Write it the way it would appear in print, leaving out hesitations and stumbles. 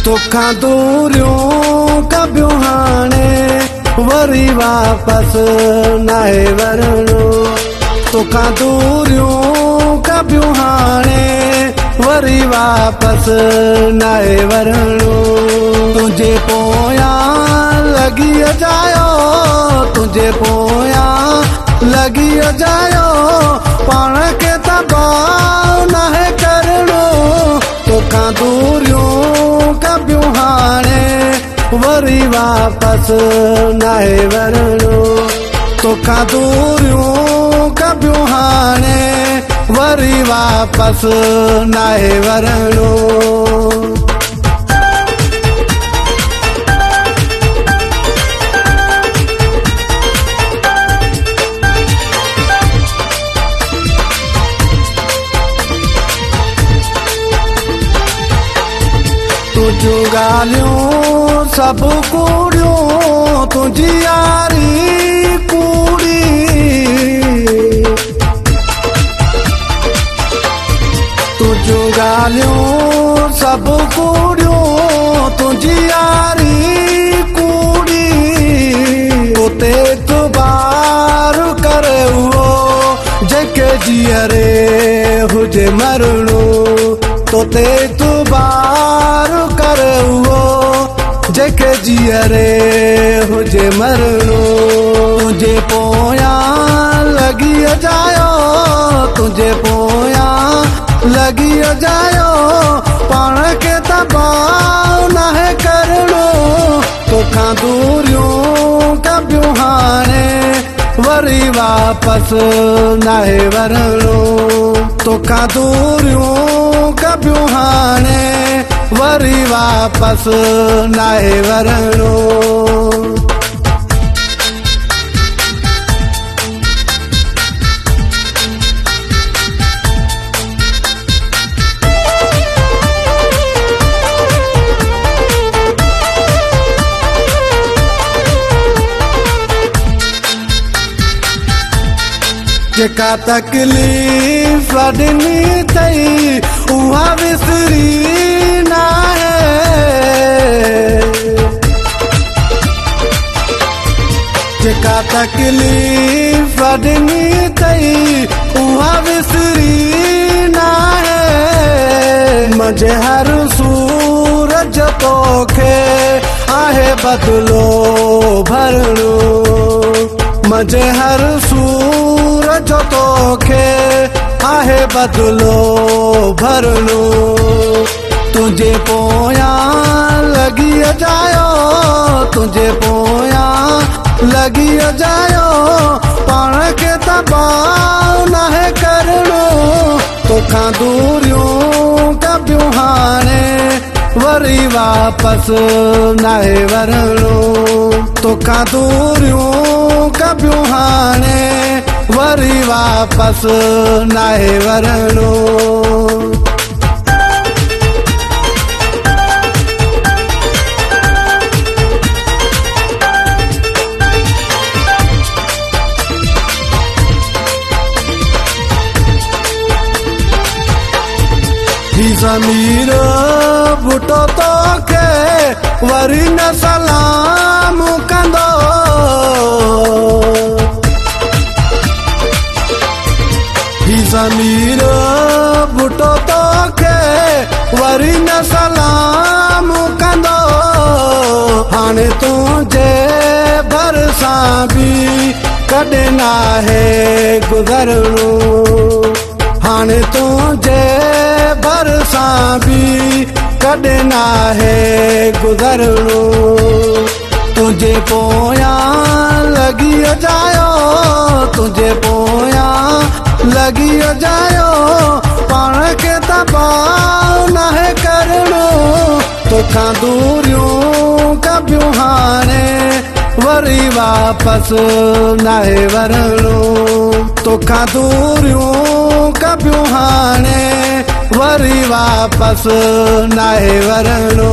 तोखां दूरियूं कबियूं हाणे वरी वापस नाहे वरणो तोखां दूरियूं कबियूं हाणे वरी वापस नाहे वरणो तुंहिंजे पोयां लॻी अजायो तुंहिंजे पोयां लॻी अजायो पाण खे तबाह नाहे करणो तोखां दूरियूं कबियूं हाणे वरी वापस नाहे वरणो तोखां दूरियूं कबियूं हाणे वरी वापस नाहे वरणो तुझियूं ॻाल्हियूं सभु कूड़ियूं तुंहिंजी यारी कूड़ी तुझियूं ॻाल्हियूं सभु कूड़ियूं तुंहिंजी यारी कूड़ी उते इतबार करे उहो जंहिंखे जीअरे हुजे मरणो तोते इतबार करे उहो जंहिंखे जीअरे हुजे मरणो तुंहिंजे पोयां लॻी अजायो तुंहिंजे पोयां लॻी अजायो पाण खे तबाह नाहे करणो तोखां दूरियूं कबियूं हाणे वरी वापस नाहे वरणो तोखां दूरियूं कबियूं हाणे वरी वापस नाहे वरणो जेका तकलीफ़ ॾिनी अथई उहा विसरी नाहे जेका तकलीफ़ ॾिनी अथई उहा विसरी नाहे मुंहिंजे हर सूरज तोखे आहे बदिलो भरणो मुंहिंजे हर सूरज तोखे आहे बदिलो भरणो तुंहिंजे पोयां लॻी अजायो तुंहिंजे पोयां लॻी अजायो पाण खे तबाह नाहे करणो तोखां दूरियूं कबियूं हाणे वरी वापस नाहे वरणो तोखां दूरियूं कबियूं हाणे वरी वापस नाहे वरणो ही ज़मीर बुटो तोखे वरी न सलाम कंदो ही ज़मीर बुटो तोखे वरी न सलाम कंदो हाणे तुंहिंजे भरिसां बि कॾहिं नाहे गुज़रणो हाणे तुंहिंजे भरिसां बि कॾहिं नाहे गुज़रणो तुंहिंजे पोयां लॻी अजायो तुंहिंजे पोयां लॻी अजायो पाण खे तबाह नाहे करणो तोखां दूरियूं कबियूं हाणे वरी वापस नाहे वरणो तोखां दूरियूं कबियूं हाणे वरी वापस नाहे वरणो